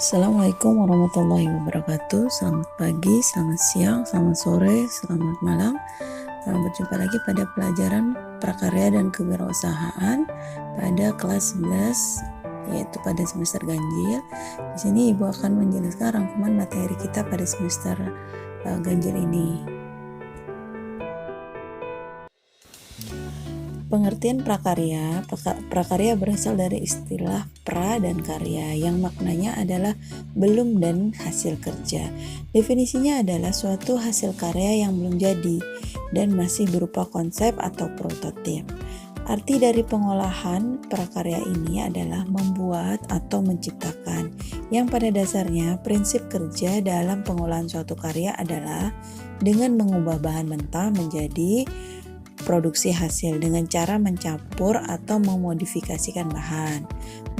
Assalamualaikum warahmatullahi wabarakatuh. Selamat pagi, selamat siang, selamat sore, selamat malam. Berjumpa lagi pada pelajaran prakarya dan kewirausahaan pada kelas 11, yaitu pada semester ganjil. Di sini Ibu akan menjelaskan rangkuman materi kita pada semester ganjil ini. Pengertian prakarya. Prakarya berasal dari istilah pra dan karya yang maknanya adalah belum dan hasil kerja. Definisinya adalah suatu hasil karya yang belum jadi dan masih berupa konsep atau prototip. Arti dari pengolahan prakarya ini adalah membuat atau menciptakan, yang pada dasarnya prinsip kerja dalam pengolahan suatu karya adalah dengan mengubah bahan mentah menjadi produksi hasil dengan cara mencampur atau memodifikasikan bahan.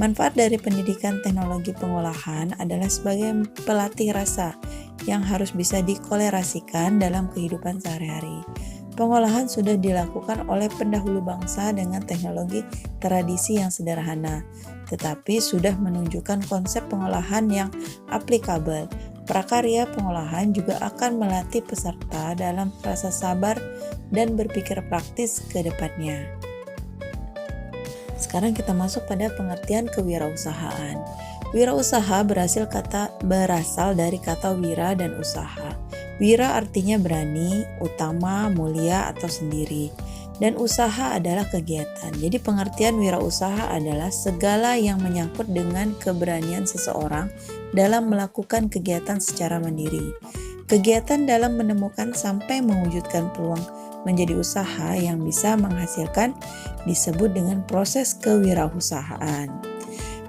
Manfaat dari pendidikan teknologi pengolahan adalah sebagai pelatih rasa yang harus bisa dikolerasikan dalam kehidupan sehari-hari. Pengolahan sudah dilakukan oleh pendahulu bangsa dengan teknologi tradisi yang sederhana, tetapi sudah menunjukkan konsep pengolahan yang aplikabel. Prakarya pengolahan juga akan melatih peserta dalam rasa sabar dan berpikir praktis ke depannya. Sekarang kita masuk pada pengertian kewirausahaan. Wirausaha berasal dari kata wira dan usaha. Wira artinya berani, utama, mulia, atau sendiri. Dan usaha adalah kegiatan. Jadi pengertian wirausaha adalah segala yang menyangkut dengan keberanian seseorang dalam melakukan kegiatan secara mandiri. Kegiatan dalam menemukan sampai mewujudkan peluang menjadi usaha yang bisa menghasilkan disebut dengan proses kewirausahaan.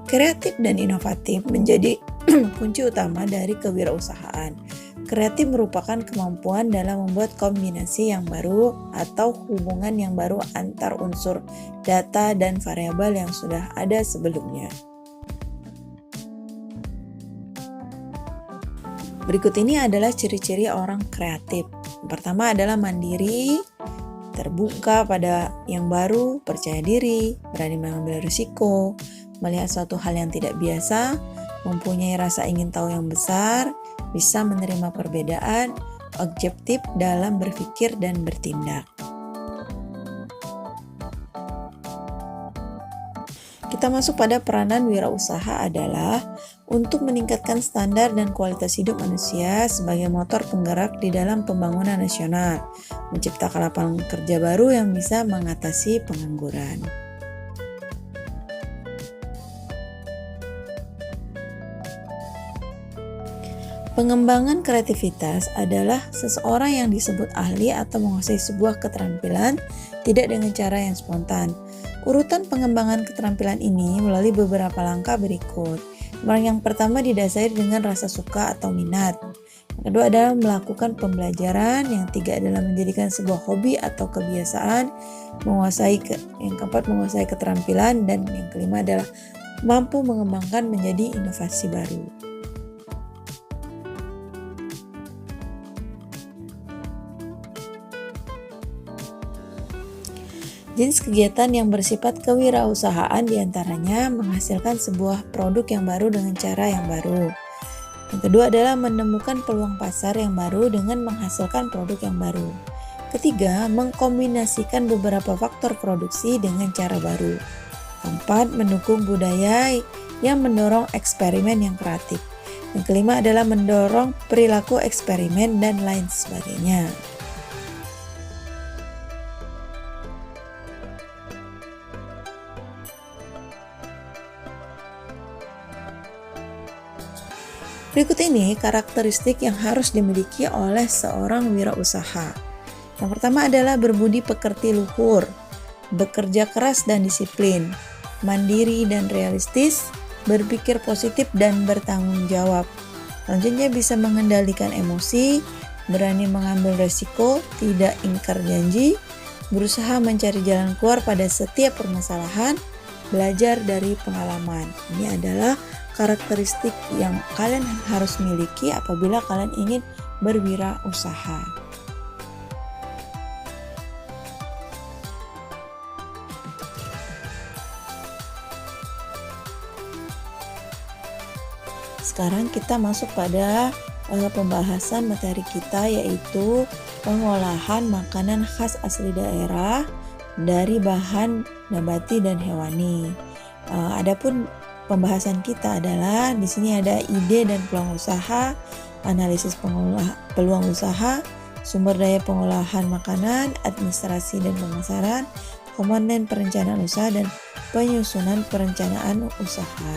Kreatif dan inovatif menjadi kunci utama dari kewirausahaan. Kreatif merupakan kemampuan dalam membuat kombinasi yang baru atau hubungan yang baru antar unsur data dan variabel yang sudah ada sebelumnya. Berikut ini adalah ciri-ciri orang kreatif. Pertama adalah mandiri, terbuka pada yang baru, percaya diri, berani mengambil risiko, melihat suatu hal yang tidak biasa, mempunyai rasa ingin tahu yang besar, bisa menerima perbedaan, objektif dalam berpikir dan bertindak. Kita masuk pada peranan wirausaha adalah untuk meningkatkan standar dan kualitas hidup manusia sebagai motor penggerak di dalam pembangunan nasional, menciptakan lapangan kerja baru yang bisa mengatasi pengangguran. Pengembangan kreativitas adalah seseorang yang disebut ahli atau menguasai sebuah keterampilan tidak dengan cara yang spontan. Urutan pengembangan keterampilan ini melalui beberapa langkah berikut. Yang pertama didasari dengan rasa suka atau minat. Yang kedua adalah melakukan pembelajaran. Yang tiga adalah menjadikan sebuah hobi atau kebiasaan. Yang keempat menguasai keterampilan. Dan yang kelima adalah mampu mengembangkan menjadi inovasi baru. Jenis kegiatan yang bersifat kewirausahaan diantaranya menghasilkan sebuah produk yang baru dengan cara yang baru. Yang kedua adalah menemukan peluang pasar yang baru dengan menghasilkan produk yang baru. Ketiga, mengkombinasikan beberapa faktor produksi dengan cara baru. Keempat, mendukung budaya yang mendorong eksperimen yang kreatif. Yang kelima adalah mendorong perilaku eksperimen dan lain sebagainya. Berikut ini karakteristik yang harus dimiliki oleh seorang wirausaha. Yang pertama adalah berbudi pekerti luhur, bekerja keras dan disiplin, mandiri dan realistis, berpikir positif dan bertanggung jawab. Selanjutnya bisa mengendalikan emosi, berani mengambil resiko, tidak ingkar janji, berusaha mencari jalan keluar pada setiap permasalahan, belajar dari pengalaman. Ini adalah karakteristik yang kalian harus miliki apabila kalian ingin berwirausaha. sekarang kita masuk pada pembahasan materi kita, yaitu pengolahan makanan khas asli daerah dari bahan nabati dan hewani. Adapun pembahasan kita adalah di sini ada ide dan peluang usaha, analisis peluang usaha, sumber daya pengolahan makanan, administrasi dan pemasaran, komponen perencanaan usaha, dan penyusunan perencanaan usaha.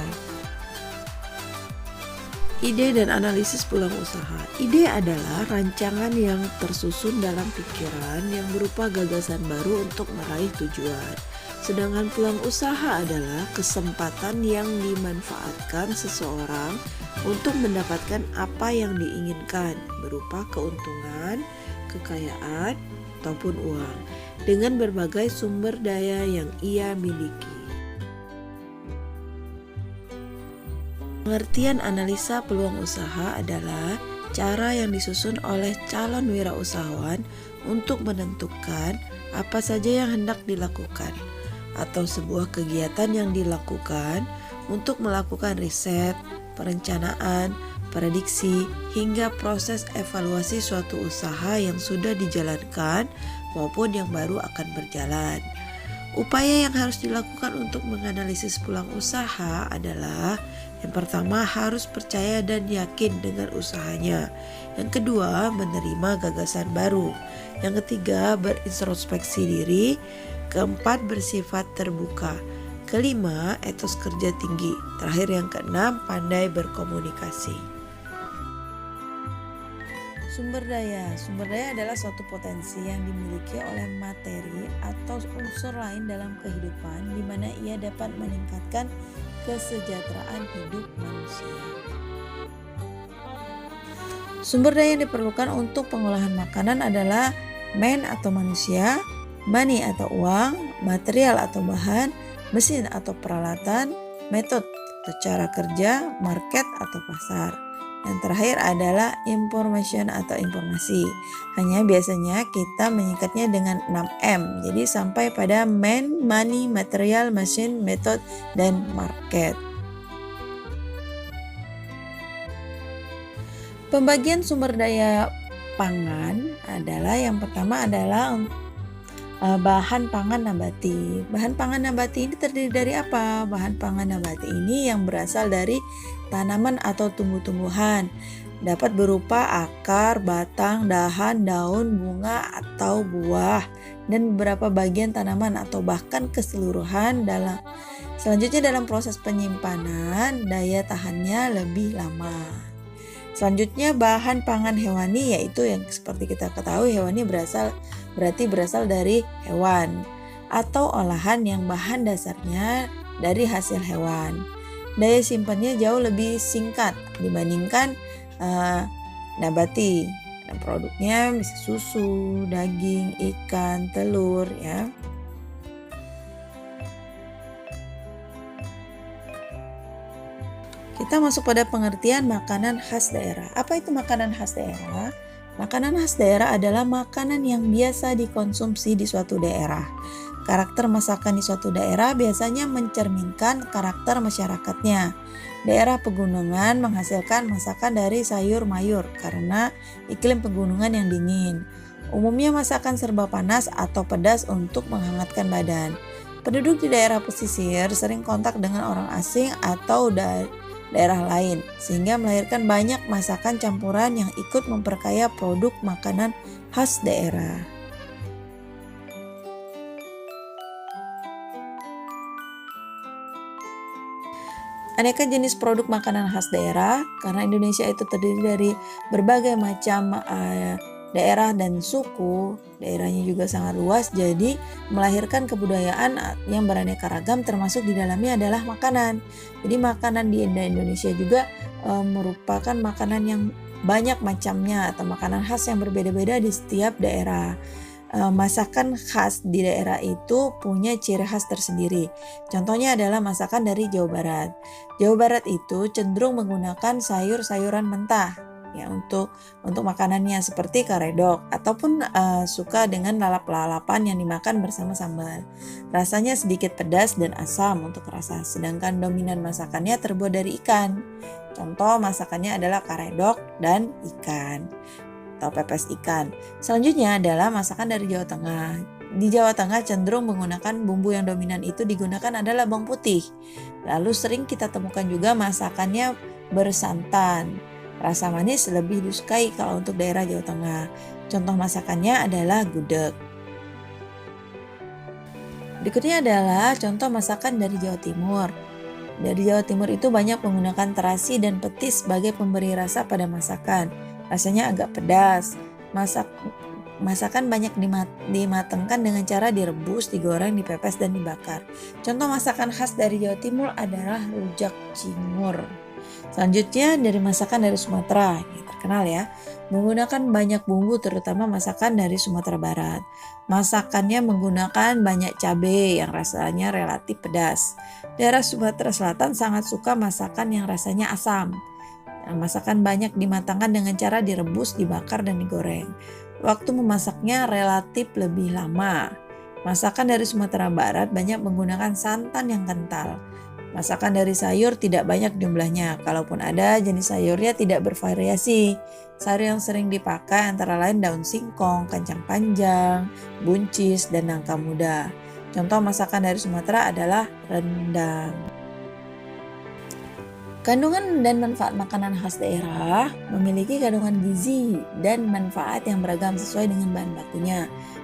Ide dan analisis peluang usaha. Ide adalah rancangan yang tersusun dalam pikiran yang berupa gagasan baru untuk meraih tujuan. Sedangkan peluang usaha adalah kesempatan yang dimanfaatkan seseorang untuk mendapatkan apa yang diinginkan berupa keuntungan, kekayaan, ataupun uang dengan berbagai sumber daya yang ia miliki. Pengertian analisa peluang usaha adalah cara yang disusun oleh calon wirausahawan untuk menentukan apa saja yang hendak dilakukan atau sebuah kegiatan yang dilakukan untuk melakukan riset, perencanaan, prediksi, hingga proses evaluasi suatu usaha yang sudah dijalankan maupun yang baru akan berjalan. Upaya yang harus dilakukan untuk menganalisis peluang usaha adalah: yang pertama, harus percaya dan yakin dengan usahanya. Yang kedua, menerima gagasan baru. Yang ketiga, berintrospeksi diri. Keempat, bersifat terbuka. Kelima, etos kerja tinggi. Terakhir yang keenam, pandai berkomunikasi. Sumber daya. Sumber daya adalah suatu potensi yang dimiliki oleh materi atau unsur lain dalam kehidupan di mana ia dapat meningkatkan kesejahteraan hidup manusia. Sumber daya yang diperlukan untuk pengolahan makanan adalah man atau manusia, money atau uang, material atau bahan, mesin atau peralatan, metode atau cara kerja, market atau pasar. Yang terakhir adalah information atau informasi. Hanya biasanya kita menyingkatnya dengan 6M. Jadi sampai pada man, money, material, machine, method, dan market. Pembagian sumber daya pangan adalah yang pertama adalah bahan pangan nabati. Bahan pangan nabati ini terdiri dari apa? Bahan pangan nabati ini yang berasal dari tanaman atau tumbuh-tumbuhan. Dapat berupa akar, batang, dahan, daun, bunga, atau buah, dan beberapa bagian tanaman atau bahkan keseluruhan. Selanjutnya dalam proses penyimpanan, daya tahannya lebih lama. Selanjutnya bahan pangan hewani, yaitu yang seperti kita ketahui hewani berarti berasal dari hewan atau olahan yang bahan dasarnya dari hasil hewan. Daya simpannya jauh lebih singkat dibandingkan nabati. Dan produknya bisa susu, daging, ikan, telur, ya. Kita masuk pada pengertian makanan khas daerah. Apa itu makanan khas daerah? Makanan khas daerah adalah makanan yang biasa dikonsumsi di suatu daerah. Karakter masakan di suatu daerah biasanya mencerminkan karakter masyarakatnya. Daerah pegunungan menghasilkan masakan dari sayur mayur karena iklim pegunungan yang dingin. Umumnya masakan serba panas atau pedas untuk menghangatkan badan. Penduduk di daerah pesisir sering kontak dengan orang asing atau daerah lain, sehingga melahirkan banyak masakan campuran yang ikut memperkaya produk makanan khas daerah. Aneka jenis produk makanan khas daerah, karena Indonesia itu terdiri dari berbagai macam daerah dan suku, daerahnya juga sangat luas, jadi melahirkan kebudayaan yang beraneka ragam, termasuk di dalamnya adalah makanan. Jadi makanan di Indonesia juga merupakan makanan yang banyak macamnya atau makanan khas yang berbeda-beda di setiap daerah. Masakan khas di daerah itu punya ciri khas tersendiri. Contohnya adalah masakan dari Jawa Barat. Jawa Barat itu cenderung menggunakan sayur-sayuran mentah ya untuk makanannya, seperti karedok ataupun suka dengan lalap-lalapan yang dimakan bersama sambal. Rasanya sedikit pedas dan asam untuk rasa, sedangkan dominan masakannya terbuat dari ikan. Contoh masakannya adalah karedok dan ikan atau pepes ikan. Selanjutnya adalah masakan dari Jawa Tengah. Di Jawa Tengah cenderung menggunakan bumbu yang dominan itu digunakan adalah bawang putih. Lalu sering kita temukan juga masakannya bersantan. Rasa manis lebih disukai kalau untuk daerah Jawa Tengah. Contoh masakannya adalah gudeg. Berikutnya adalah contoh masakan dari Jawa Timur. Dari Jawa Timur itu banyak menggunakan terasi dan petis sebagai pemberi rasa pada masakan. Rasanya agak pedas. Masakan banyak dimatangkan dengan cara direbus, digoreng, dipepes, dan dibakar. Contoh masakan khas dari Jawa Timur adalah rujak cingur. Selanjutnya dari masakan dari Sumatera, yang terkenal ya, menggunakan banyak bumbu terutama masakan dari Sumatera Barat. Masakannya menggunakan banyak cabai yang rasanya relatif pedas. Daerah Sumatera Selatan sangat suka masakan yang rasanya asam. Masakan banyak dimatangkan dengan cara direbus, dibakar, dan digoreng. Waktu memasaknya relatif lebih lama. Masakan dari Sumatera Barat banyak menggunakan santan yang kental. Masakan dari sayur tidak banyak jumlahnya, kalaupun ada jenis sayurnya tidak bervariasi. Sayur yang sering dipakai antara lain daun singkong, kacang panjang, buncis, dan nangka muda. Contoh masakan dari Sumatera adalah rendang. Kandungan dan manfaat makanan khas daerah memiliki kandungan gizi dan manfaat yang beragam sesuai dengan bahan bakunya,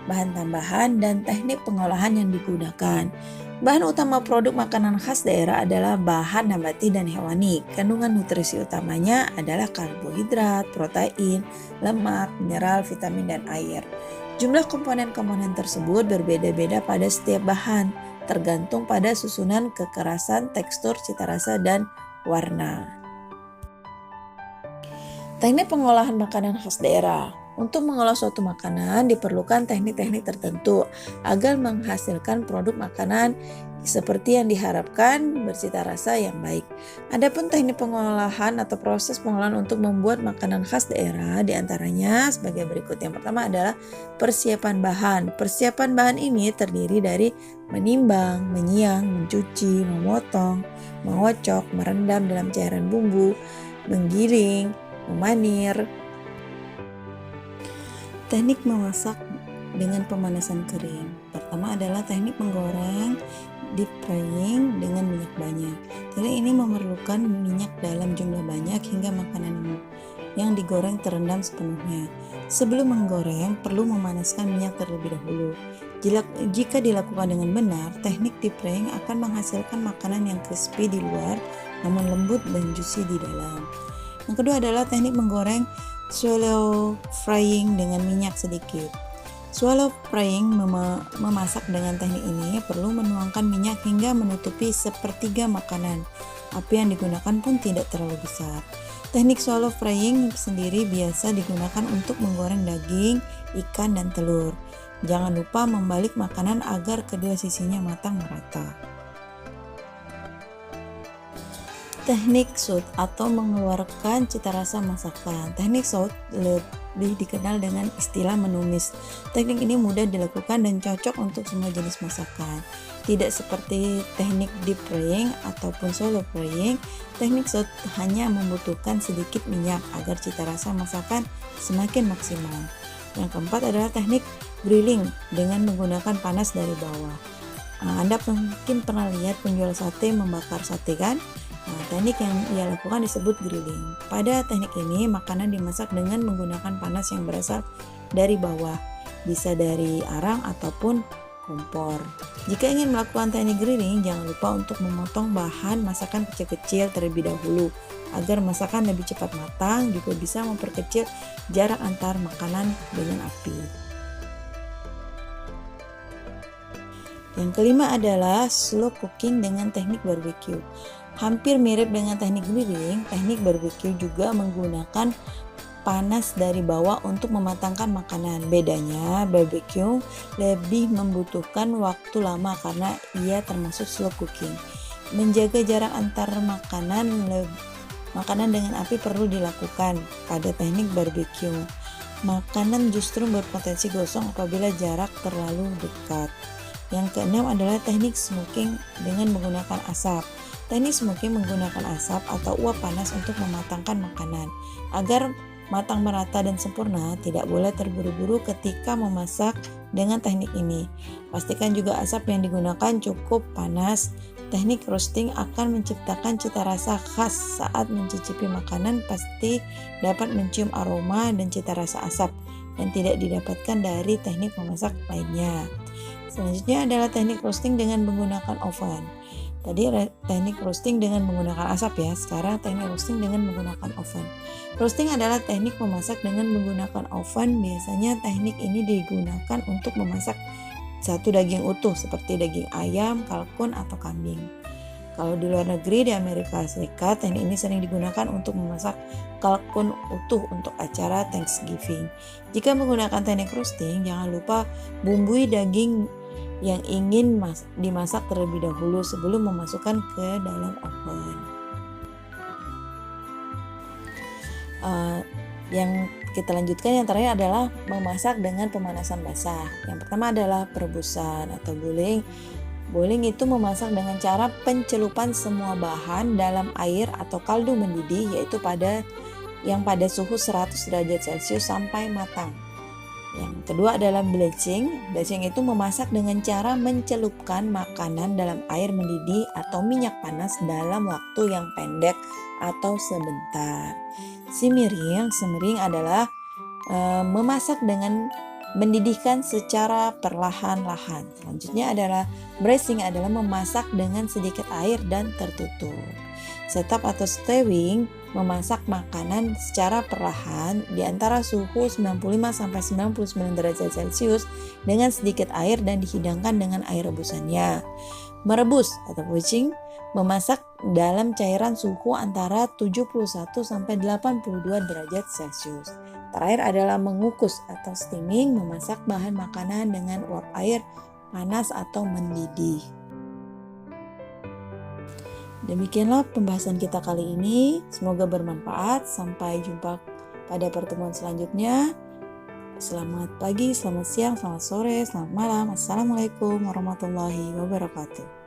bahan tambahan, dan teknik pengolahan yang digunakan. Bahan utama produk makanan khas daerah adalah bahan nabati dan hewani. Kandungan nutrisi utamanya adalah karbohidrat, protein, lemak, mineral, vitamin, dan air. Jumlah komponen-komponen tersebut berbeda-beda pada setiap bahan, tergantung pada susunan, kekerasan, tekstur, cita rasa, dan warna. Teknik pengolahan makanan khas daerah. Untuk mengolah suatu makanan diperlukan teknik-teknik tertentu agar menghasilkan produk makanan seperti yang diharapkan bercita rasa yang baik. Adapun teknik pengolahan atau proses pengolahan untuk membuat makanan khas daerah diantaranya sebagai berikut. Yang pertama adalah persiapan bahan. Persiapan bahan ini terdiri dari menimbang, menyiang, mencuci, memotong, mengocok, merendam dalam cairan bumbu, menggiling, memanir. Teknik memasak dengan pemanasan kering. Pertama adalah teknik menggoreng deep frying dengan minyak banyak. Teknik ini memerlukan minyak dalam jumlah banyak hingga makanan yang digoreng terendam sepenuhnya. Sebelum menggoreng, perlu memanaskan minyak terlebih dahulu. Jika dilakukan dengan benar, teknik deep frying akan menghasilkan makanan yang crispy di luar namun lembut dan juicy di dalam. Yang kedua adalah teknik menggoreng shallow frying dengan minyak sedikit. Shallow frying memasak dengan teknik ini perlu menuangkan minyak hingga menutupi sepertiga makanan. Api yang digunakan pun tidak terlalu besar. Teknik shallow frying sendiri biasa digunakan untuk menggoreng daging, ikan, dan telur. Jangan lupa membalik makanan agar kedua sisinya matang merata. Teknik saute atau mengeluarkan cita rasa masakan. Teknik saute lebih dikenal dengan istilah menumis. Teknik ini mudah dilakukan dan cocok untuk semua jenis masakan. Tidak seperti teknik deep frying ataupun shallow frying, teknik saute hanya membutuhkan sedikit minyak agar cita rasa masakan semakin maksimal. Yang keempat adalah teknik grilling dengan menggunakan panas dari bawah. Anda mungkin pernah lihat penjual sate membakar sate kan? Teknik yang ia lakukan disebut grilling. Pada teknik ini, makanan dimasak dengan menggunakan panas yang berasal dari bawah, bisa dari arang ataupun kompor. Jika ingin melakukan teknik grilling, jangan lupa untuk memotong bahan masakan kecil-kecil terlebih dahulu, agar masakan lebih cepat matang, juga bisa memperkecil jarak antar makanan dengan api. Yang kelima adalah slow cooking dengan teknik barbecue. Hampir mirip dengan teknik grilling, teknik barbecue juga menggunakan panas dari bawah untuk mematangkan makanan. Bedanya, barbecue lebih membutuhkan waktu lama karena ia termasuk slow cooking. Menjaga jarak antar makanan dengan api perlu dilakukan pada teknik barbecue. Makanan justru berpotensi gosong apabila jarak terlalu dekat. Yang keenam adalah teknik smoking dengan menggunakan asap. Teknik smoking menggunakan asap atau uap panas untuk mematangkan makanan. Agar matang merata dan sempurna, tidak boleh terburu-buru ketika memasak dengan teknik ini. Pastikan juga asap yang digunakan cukup panas. Teknik roasting akan menciptakan cita rasa khas saat mencicipi makanan, pasti dapat mencium aroma dan cita rasa asap yang tidak didapatkan dari teknik memasak lainnya. Selanjutnya adalah teknik roasting dengan menggunakan oven. Tadi teknik roasting dengan menggunakan asap ya, sekarang teknik roasting dengan menggunakan oven. Roasting adalah teknik memasak dengan menggunakan oven. Biasanya teknik ini digunakan untuk memasak satu daging utuh seperti daging ayam, kalkun, atau kambing. Kalau di luar negeri, di Amerika Serikat, teknik ini sering digunakan untuk memasak kalkun utuh untuk acara Thanksgiving. Jika menggunakan teknik roasting, jangan lupa bumbui daging yang ingin dimasak terlebih dahulu sebelum memasukkan ke dalam oven. Yang kita lanjutkan yang terakhir adalah memasak dengan pemanasan basah. Yang pertama adalah perebusan atau boiling. Boiling itu memasak dengan cara pencelupan semua bahan dalam air atau kaldu mendidih, yaitu pada suhu 100 derajat Celcius sampai matang. Yang kedua adalah blanching. Blanching itu memasak dengan cara mencelupkan makanan dalam air mendidih atau minyak panas dalam waktu yang pendek atau sebentar. Simmering adalah memasak dengan mendidihkan secara perlahan-lahan. Selanjutnya adalah braising, adalah memasak dengan sedikit air dan tertutup. Setup atau stewing memasak makanan secara perlahan di antara suhu 95-99 derajat Celcius dengan sedikit air dan dihidangkan dengan air rebusannya. Merebus atau poaching memasak dalam cairan suhu antara 71-82 derajat Celcius. Terakhir adalah mengukus atau steaming, memasak bahan makanan dengan uap air panas atau mendidih. Demikianlah pembahasan kita kali ini. Semoga bermanfaat. Sampai jumpa pada pertemuan selanjutnya. Selamat pagi, selamat siang, selamat sore, selamat malam. Assalamualaikum warahmatullahi wabarakatuh.